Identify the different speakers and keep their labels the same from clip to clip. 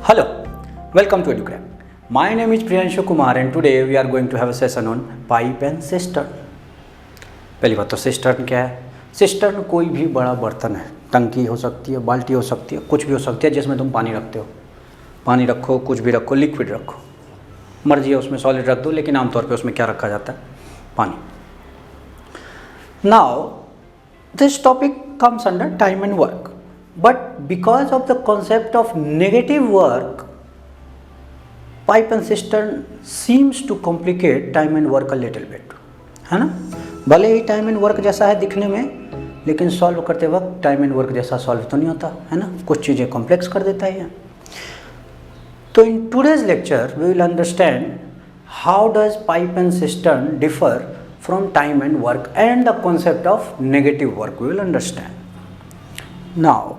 Speaker 1: Hello, welcome to EduCrack. My name is Priyanshu Kumar and today we are going to have a session on pipe and cistern. पहली बात तो cistern क्या है? Cistern कोई भी बड़ा बर्तन है, टंकी हो सकती है, बाल्टी हो सकती है, कुछ भी हो सकती है जिसमें तुम पानी रखते हो। पानी रखो, कुछ भी रखो, लिक्विड रखो, मर्जी है उसमें सॉलिड रख दो, लेकिन आमतौर पे उसमें क्या रखा जाता है? पानी। Now this topic comes under time and work, but because of the concept of negative work, pipe and cistern seems to complicate time and work a little bit, है ना? भले ही टाइम एंड वर्क जैसा है दिखने में, लेकिन solve करते वक्त टाइम एंड वर्क जैसा सॉल्व तो नहीं होता, है ना? कुछ चीज़ें कॉम्प्लेक्स कर देता है। तो in today's lecture we will understand how does pipe and cistern differ from time and work and the concept of negative work we will understand. Now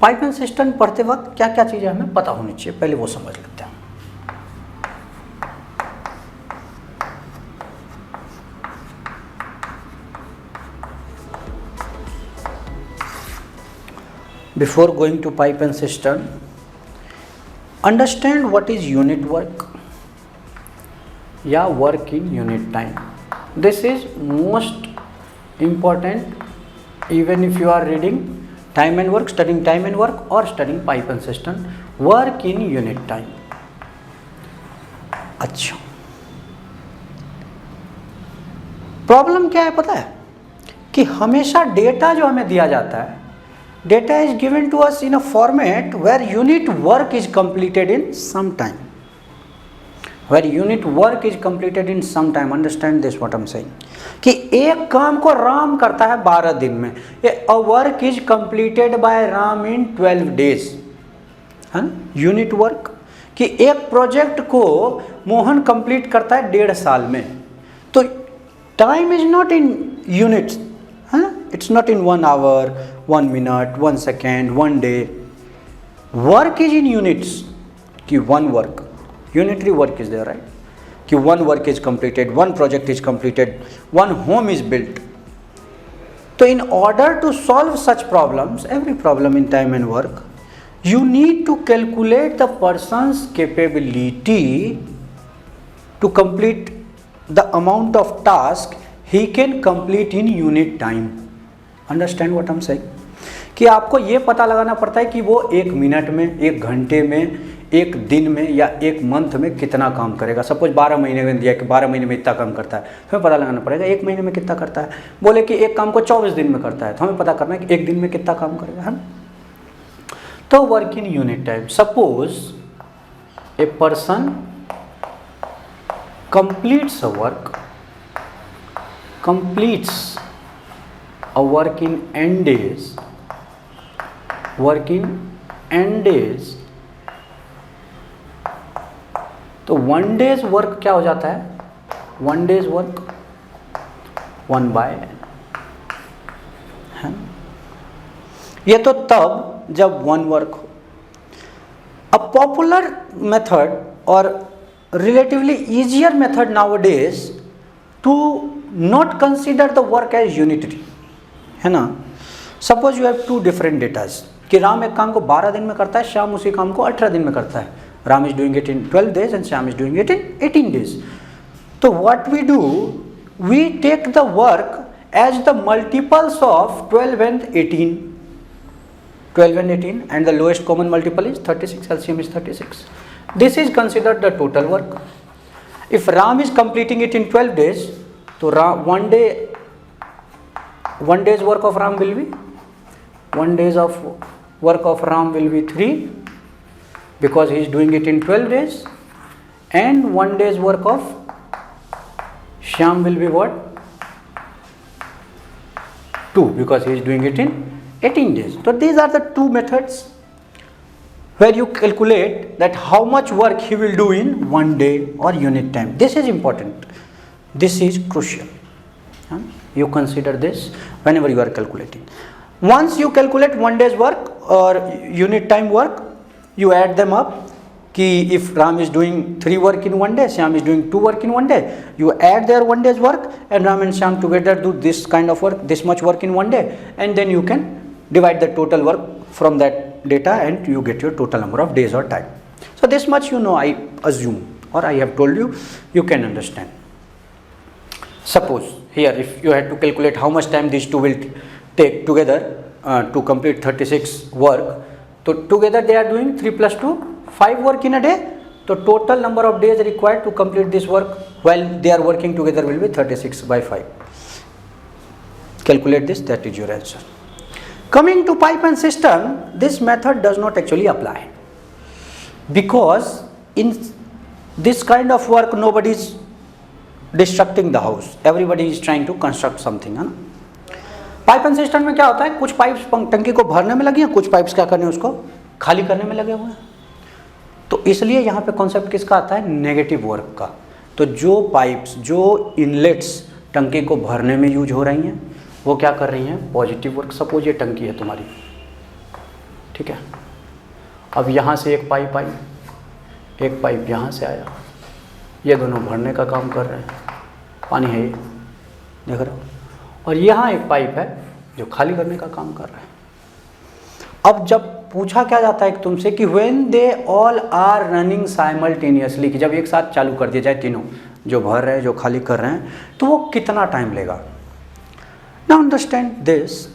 Speaker 1: pipe and cistern पढ़ते वक्त क्या क्या चीज़ें हमें पता होनी चाहिए, पहले वो समझ लेते हैं। Before going to pipe and cistern, understand what is unit work या work in unit time. This is most important even if you are reading time and work, studying time and work or studying pipe and cistern, work in unit time. अच्छा, problem क्या है पता है कि हमेशा data जो हमें दिया जाता है, data is given to us in a format where unit work is completed in some time. Where unit work is completed in some time. Understand this what I'm saying. कि एक काम को राम करता है 12 दिन में. A work is completed by Ram in 12 days. है ना? Unit work. कि एक प्रोजेक्ट को मोहन कंप्लीट करता है 1.5 साल में. तो time is not in units, है ना? It's not in 1 hour, 1 minute, 1 second, 1 day. Work is in units. कि one work, unitary work is there, right? कि one work is completed, one project is completed, one home is built. So in order to solve such problems, every problem in time and work, you need to calculate the person's capability to complete the amount of task he can complete in unit time. Understand what I am saying कि आपको ये पता लगाना पड़ता है कि वो 1 minute में, 1 घंटे में, 1 दिन में या 1 मंथ में कितना काम करेगा। सपोज 12 महीने में दिया कि 12 महीने में इतना काम करता है, तो हमें पता लगाना पड़ेगा 1 महीने में कितना करता है। बोले कि एक काम को 24 दिन में करता है, तो हमें पता करना है कि 1 दिन में कितना काम करेगा, है। तो work in unit time, suppose a person completes a work, completes a work in n days, work in n days, तो 1 days वर्क क्या हो जाता है? 1 days वर्क 1/n, है। ये तो तब जब 1 वर्क हो। A popular method or relatively easier method nowadays to not consider the work as unitary, है ना? Suppose you have 2 different datas कि राम एक काम को 12 दिन में करता है, श्याम उसी काम को 18 दिन में करता है। Ram is doing it in 12 days and Shyam is doing it in 18 days. तो what we do, we take the work as the multiples of 12 and 18, 12 and 18 and the lowest common multiple is 36, LCM is 36. This is considered the total work. If Ram is completing it in 12 days, तो 1 day's work of Ram will be 1 days of work of Ram will be 3 because he is doing it in 12 days, and 1 day's work of Shyam will be what? 2 because he is doing it in 18 days. So these are the 2 methods where you calculate that how much work he will do in 1 day or unit time. This is important. This is crucial. You consider this whenever you are calculating. Once you calculate 1 day's work or unit time work, you add them up. Ki if Ram is doing 3 work in 1 day, Shyam is doing 2 work in 1 day, you add their 1 day's work and Ram and Shyam together do this kind of work, this much work in 1 day, and then you can divide the total work from that data and you get your total number of days or time. So this much you know, I assume, or I have told you, you can understand. Suppose here if you had to calculate how much time these two will take together to complete 36 work, so together they are doing 3 plus 2, 5 work in a day. So total number of days required to complete this work while they are working together will be 36 by 5. Calculate this, that is your answer. Coming to pipe and cistern, this method does not actually apply, because in this kind of work nobody is destructing the house, everybody is trying to construct something, है ना. Pipe and system में क्या होता है, कुछ pipes टंकी को भरने में लगी हैं, कुछ पाइप्स क्या करने उसको खाली करने में लगे हुए हैं. तो इसलिए यहाँ पे कॉन्सेप्ट किसका आता है, नेगेटिव वर्क का. तो जो पाइप्स, जो इनलेट्स टंकी को भरने में यूज हो रही हैं वो क्या कर रही हैं, पॉजिटिव वर्क. सपोज ये टंकी है तुम्हारी, ठीक है. अब यहाँ से एक पाइप आई, एक पाइप यहाँ से आया, ये दोनों भरने का काम कर रहे हैं, पानी है ये देख रहे हो. और यहाँ एक पाइप है जो खाली करने का काम कर रहा है. अब जब पूछा क्या जाता है तुमसे कि when they all are running simultaneously, कि जब एक साथ चालू कर दिया जाए तीनों, जो भर रहे हैं जो खाली कर रहे हैं, तो वो कितना टाइम लेगा. Now understand this.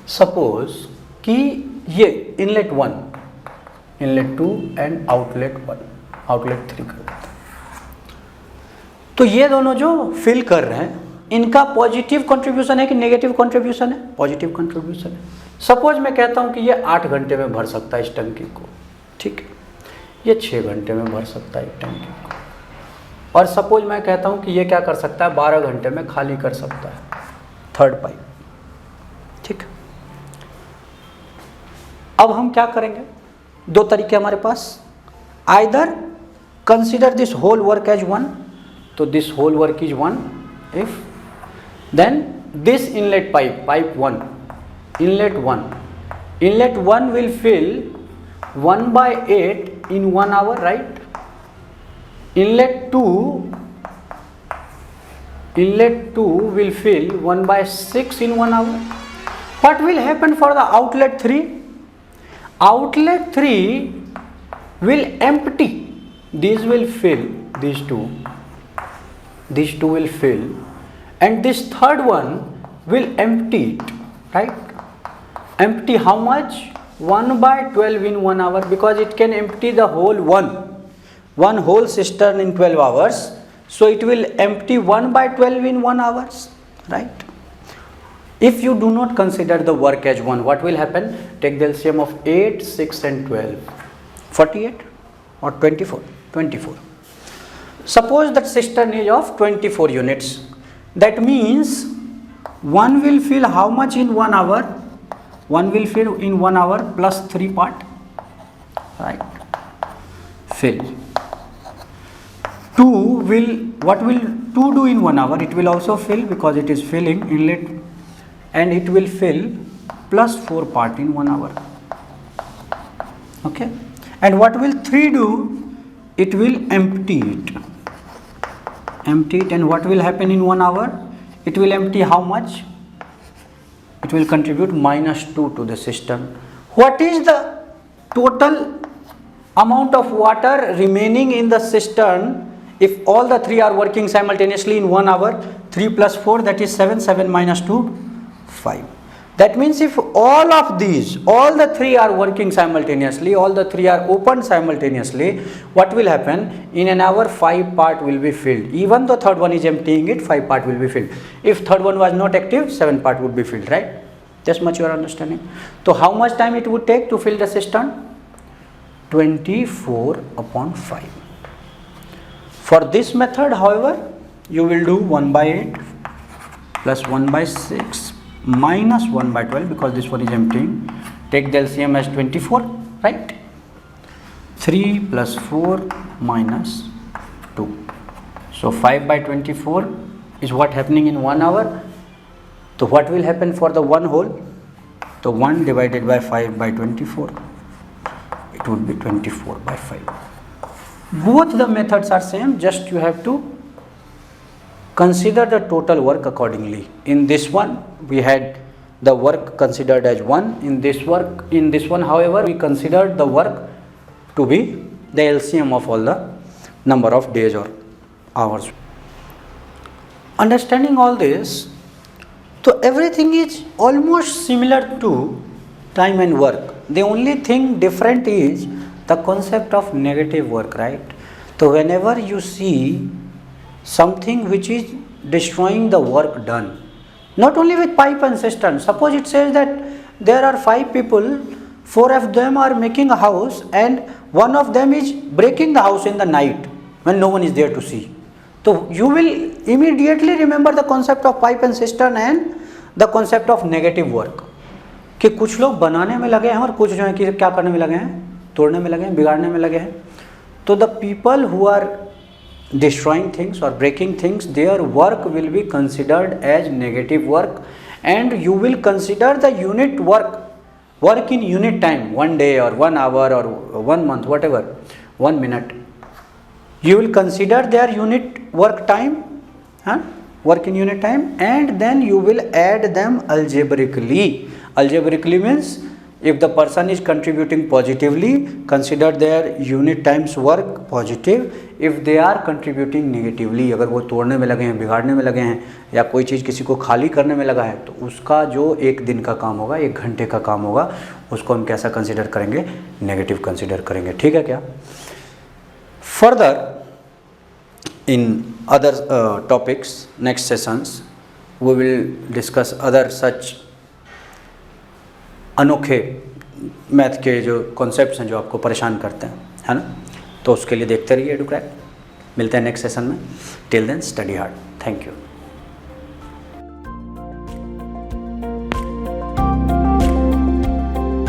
Speaker 1: सपोज कि ये inlet 1, inlet 2 and outlet 1, outlet 3 कर देते हैं. तो ये दोनों जो फिल कर रहे हैं इनका पॉजिटिव कंट्रीब्यूशन है कि नेगेटिव कंट्रीब्यूशन है, पॉजिटिव कंट्रीब्यूशन है. सपोज मैं कहता हूँ कि ये 8 घंटे में भर सकता है इस टंकी को, ठीक है. ये 6 घंटे में भर सकता है इस टंकी को. और सपोज मैं कहता हूँ कि ये क्या कर सकता है, 12 घंटे में खाली कर सकता है थर्ड पाइप, ठीक. अब हम क्या करेंगे, दो तरीके हमारे पास. Either consider this whole work as 1, तो this whole work is 1. If then this inlet pipe 1, inlet 1 will fill 1/8 in 1 hour, right. Inlet 2 will fill 1/6 in 1 hour. What will happen for the outlet 3? Outlet 3 will empty, these will fill, these two will fill, and this third one will empty it, right. Empty how much, 1/12 in 1 hour, because it can empty the whole one whole cistern in 12 hours. So it will empty 1/12 in 1 hours, right. If you do not consider the work as 1, what will happen, take the LCM of 8, 6 and 12, 48 or 24. Suppose that cistern is of 24 units. That means one will fill how much in 1 hour? One will fill in 1 hour plus 3 part, right. Fill. 2 will, what will 2 do in 1 hour? It will also fill, because it is filling inlet, and it will fill plus 4 part in 1 hour, okay. And what will 3 do? It will empty it, and what will happen in 1 hour? It will empty how much? It will contribute -2 to the cistern. What is the total amount of water remaining in the cistern if all the 3 are working simultaneously in 1 hour? 3 plus 4, that is 7, 7 minus 2, 5. That means if all of these, all the 3 are working simultaneously, all the 3 are opened simultaneously, what will happen? In an hour 5 part will be filled. Even though third one is emptying it, 5 part will be filled. If third one was not active, 7 part would be filled, right. This much you are understanding. So how much time it would take to fill the cistern? 24/5. For this method, however, you will do 1/8 plus 1/6 minus 1/12, because this one is emptying. Take the LCM as 24, right. 3 plus 4 minus 2. So 5/24 is what happening in 1 hour. So what will happen for the one whole? So 1 divided by 5/24, it would be 24/5. Both the methods are same, just you have to consider the total work accordingly. In this one we had the work considered as 1. In this one however we considered the work to be the LCM of all the number of days or hours. Understanding all this, so everything is almost similar to time and work. The only thing different is the concept of negative work, right? So whenever you see something which is destroying the work done, not only with pipe and cistern, suppose it says that there are 5 people, 4 of them are making a house and one of them is breaking the house in the night when no one is there to see. So you will immediately remember the concept of pipe and cistern and the concept of negative work, कि कुछ लोग बनाने में लगे हैं और कुछ जो है कि क्या करने में लगे हैं, तोड़ने में लगे हैं, बिगाड़ने में लगे हैं. तो the people who are destroying things or breaking things, their work will be considered as negative work, and you will consider the unit work in unit time, 1 day or 1 hour or 1 month, whatever, 1 minute. You will consider their unit work time, work in unit time, and then you will add them algebraically. Algebraically means if the person is contributing positively, consider their unit times work positive. If they are contributing negatively, अगर वो तोड़ने में लगे हैं, बिगाड़ने में लगे हैं या कोई चीज़ किसी को खाली करने में लगा है, तो उसका जो 1 दिन का काम होगा, 1 घंटे का काम होगा, उसको हम कैसा कंसिडर करेंगे, नेगेटिव कंसिडर करेंगे. ठीक है क्या? Further in other topics, next sessions we will discuss other such अनोखे मैथ के जो कॉन्सेप्ट्स हैं जो आपको परेशान करते हैं, है ना. तो उसके लिए देखते रहिए एडुक्रैक. मिलते हैं नेक्स्ट सेशन में. Till then study hard. Thank you.